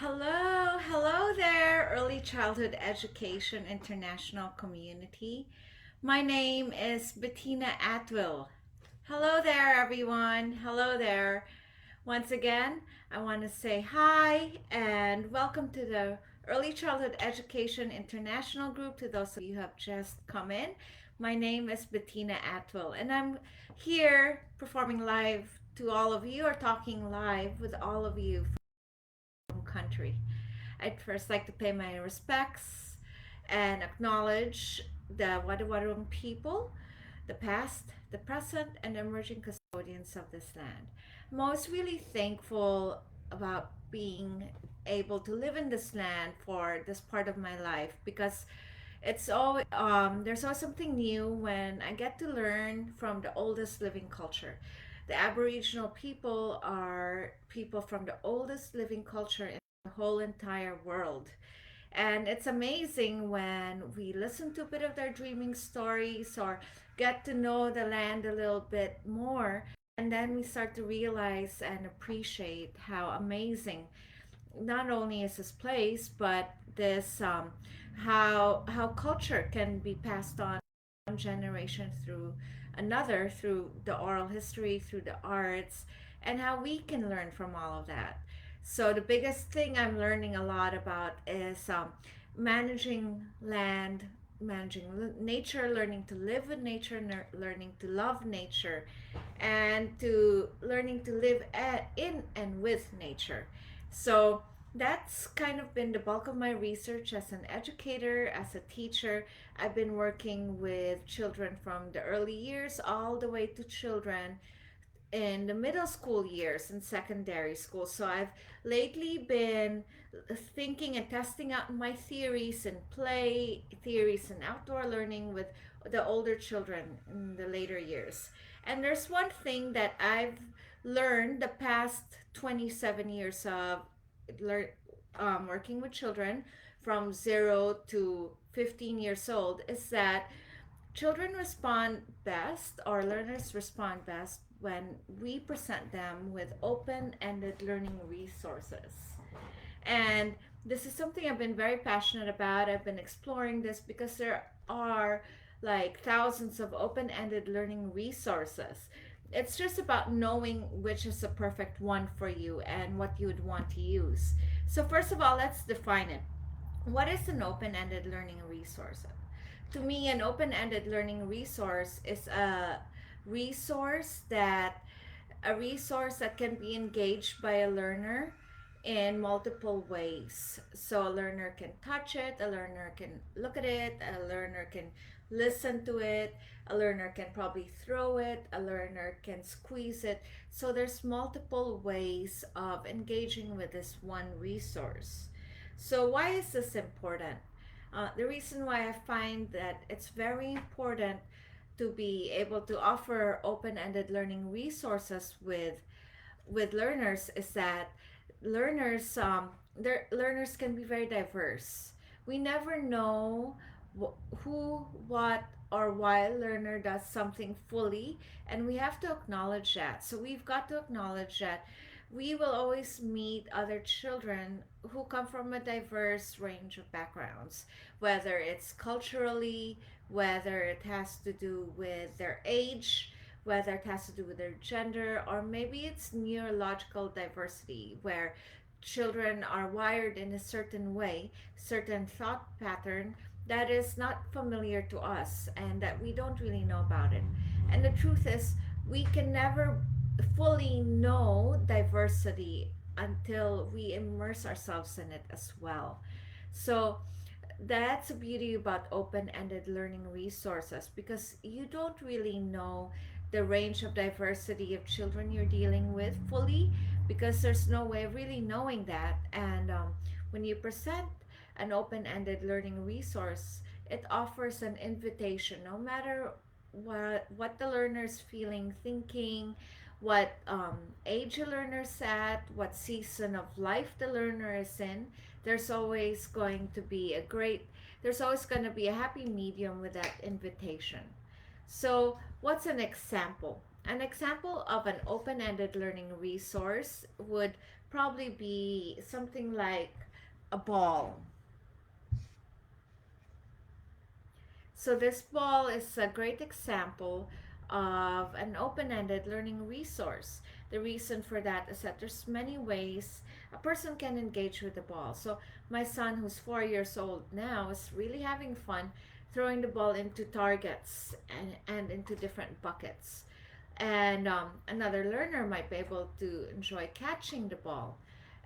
Hello there, Early Childhood Education International Community. My name is Bettina Atwill. Hello there, everyone. Hello there. Once again, I want to say hi and welcome to the Early Childhood Education International Group. To those of you who have just come in, my name is Bettina Atwill, and I'm here performing live to all of you or talking live with all of you from country. I'd first like to pay my respects and acknowledge the Wadawadong people, the past, the present, and the emerging custodians of this land. I'm always really thankful about being able to live in this land for this part of my life because it's always there's always something new when I get to learn from the oldest living culture. The Aboriginal people are people from the oldest living culture in the whole entire world. And it's amazing when we listen to a bit of their dreaming stories or get to know the land a little bit more. And then we start to realize and appreciate how amazing not only is this place, but this how culture can be passed on one generation through another through the oral history, through the arts, and how we can learn from all of that. So the biggest thing I'm learning a lot about is managing land, managing nature, learning to live with nature, learning to love nature, and to learning to live in and with nature. So that's kind of been the bulk of my research as an educator, as a teacher. I've been working with children from the early years all the way to children in the middle school years and secondary school. So I've lately been thinking and testing out my theories and play theories and outdoor learning with the older children in the later years. And there's one thing that I've learned the past 27 years of learn, working with children from 0 to 15 years old is that children respond best, or learners respond best, when we present them with open ended learning resources. And this is something I've been very passionate about. I've been exploring this because there are like thousands of open ended learning resources. It's just about knowing which is the perfect one for you and what you would want to use. So, first of all, let's define it. What is an open ended learning resource? To me, an open ended learning resource is resource that a resource that can be engaged by a learner in multiple ways. So a learner can touch it, a learner can look at it, a learner can listen to it, a learner can probably throw it, a learner can squeeze it. So there's multiple ways of engaging with this one resource. So why is this important? The reason why I find that it's very important to be able to offer open-ended learning resources with learners is that learners their learners can be very diverse. We never know who, what, or why a learner does something fully, and we have to acknowledge that. So we've got to acknowledge that we will always meet other children who come from a diverse range of backgrounds, whether it's culturally, whether it has to do with their age, whether it has to do with their gender, or maybe it's neurological diversity, where children are wired in a certain way, certain thought pattern that is not familiar to us and that we don't really know about it. And the truth is, we can never fully know diversity until we immerse ourselves in it as well. So that's the beauty about open-ended learning resources, because you don't really know the range of diversity of children you're dealing with fully, because there's no way of really knowing that. And when you present an open-ended learning resource, it offers an invitation, no matter what the learner's feeling, thinking, what age the learner's at, what season of life the learner is in. There's always going to be there's always going to be a happy medium with that invitation. So what's an example? An example of an open-ended learning resource would probably be something like a ball. So this ball is a great example of an open-ended learning resource. The reason for that is that there's many ways a person can engage with the ball. So my son, who's 4 years old now, is really having fun throwing the ball into targets and into different buckets. And another learner might be able to enjoy catching the ball.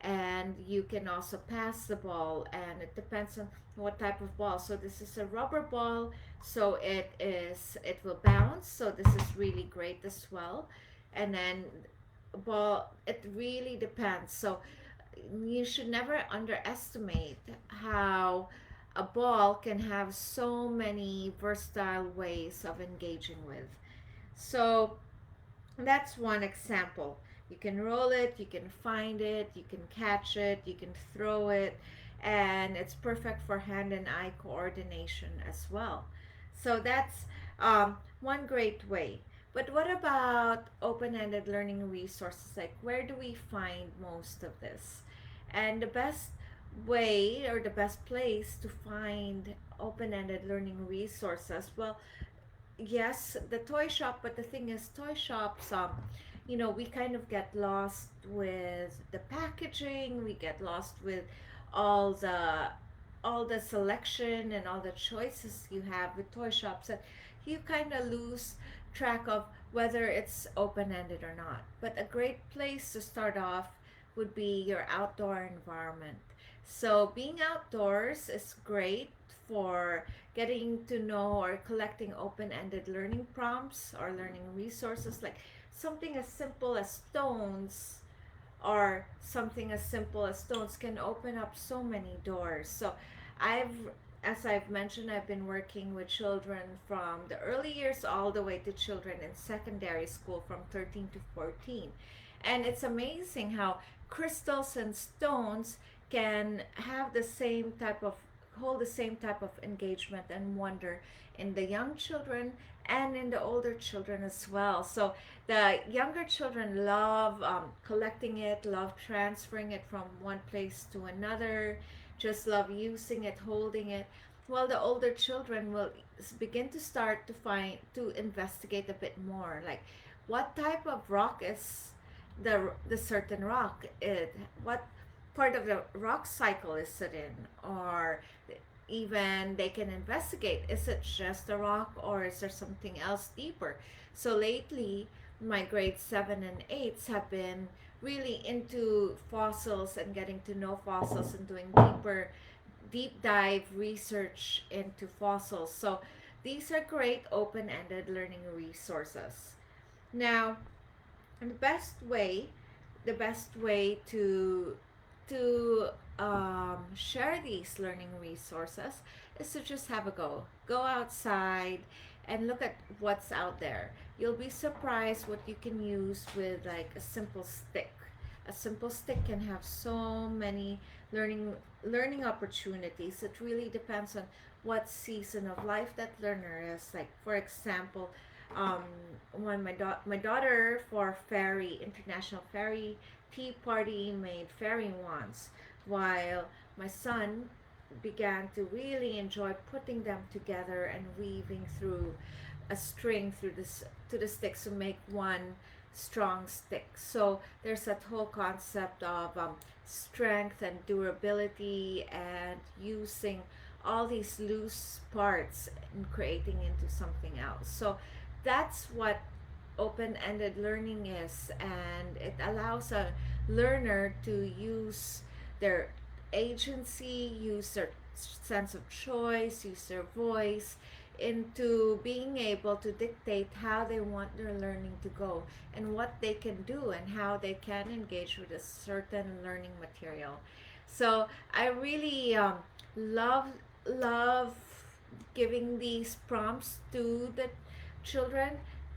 And you can also pass the ball, and it depends on what type of ball. So this is a rubber ball, so it will bounce. So this is really great as well. And then ball, it really depends. So you should never underestimate how a ball can have so many versatile ways of engaging with. So that's one example. You can roll it, you can find it, you can catch it, you can throw it, and it's perfect for hand and eye coordination as well. So that's one great way. But what about open ended learning resources? Like, where do we find most of this? And the best way or the best place to find open ended learning resources, well, yes, the toy shop, but the thing is, toy shops, we kind of get lost with the packaging. We get lost with all the all the selection and all the choices you have with toy shops, and you kind of lose track of whether it's open ended or not. But a great place to start off would be your outdoor environment. So being outdoors is great for getting to know or collecting open-ended learning prompts or learning resources, like something as simple as stones, or something as simple as stones can open up so many doors. So I've as I've mentioned, I've been working with children from the early years all the way to children in secondary school from 13 to 14. And it's amazing how crystals and stones can have the same type of hold the same type of engagement and wonder in the young children and in the older children as well. So the younger children love collecting it, love transferring it from one place to another, just love using it, holding it. While the older children will begin to start to investigate a bit more, like what type of rock is the certain rock, it what part of the rock cycle is it in, or even they can investigate, is it just a rock or is there something else deeper. So lately my grade 7 and 8s have been really into fossils and getting to know fossils and doing deep dive research into fossils. So these are great open-ended learning resources. Now, the best way to share these learning resources is to just have a go outside and look at what's out there. You'll be surprised what you can use with like a simple stick can have so many learning opportunities. It really depends on what season of life that learner is. Like for example, um, when my daughter for fairy international fairy tea party made fairy wands, while my son began to really enjoy putting them together and weaving through a string through this to the sticks to make one strong stick. So there's that whole concept of strength and durability and using all these loose parts and creating into something else. So that's what open-ended learning is, and it allows a learner to use their agency, use their sense of choice, use their voice into being able to dictate how they want their learning to go and what they can do and how they can engage with a certain learning material. So I really love love giving these prompts to the children.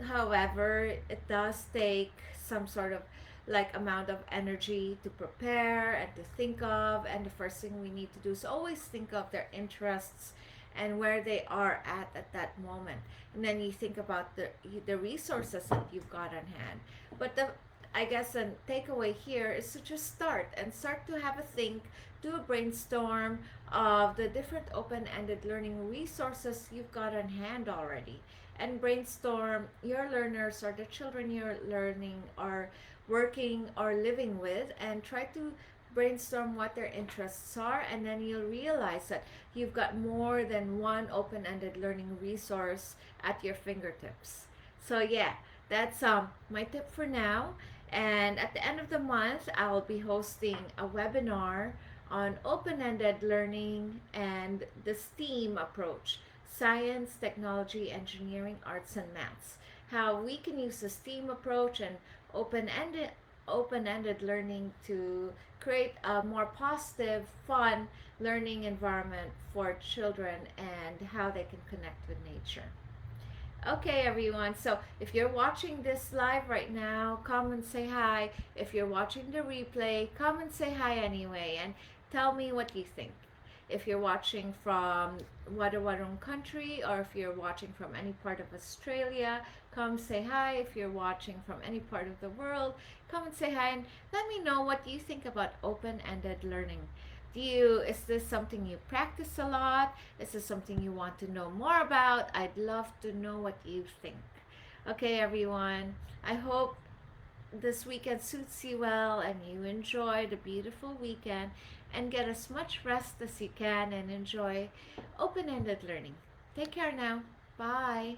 However, it does take some sort of like amount of energy to prepare and to think of, and the first thing we need to do is always think of their interests and where they are at that moment, and then you think about the resources that you've got on hand. But I guess a takeaway here is to just start and start to have a think, do a brainstorm of the different open-ended learning resources you've got on hand already, and brainstorm your learners or the children you're learning or working or living with, and try to brainstorm what their interests are, and then you'll realize that you've got more than one open-ended learning resource at your fingertips. So yeah, that's my tip for now. And at the end of the month, I will be hosting a webinar on open-ended learning and the STEAM approach: science, technology, engineering, arts, and maths. How we can use the STEAM approach and open-ended open-ended learning to create a more positive, fun learning environment for children, and how they can connect with nature. Okay, everyone. So if you're watching this live right now, come and say hi. If you're watching the replay, come and say hi anyway and tell me what you think. If you're watching from Wadawadong country, or if you're watching from any part of Australia, come say hi. If you're watching from any part of the world, come and say hi and let me know what you think about open-ended learning. Is this something you practice a lot? Is this something you want to know more about? I'd love to know what you think. Okay, everyone. I hope this weekend suits you well and you enjoy the beautiful weekend and get as much rest as you can and enjoy open ended learning. Take care now. Bye.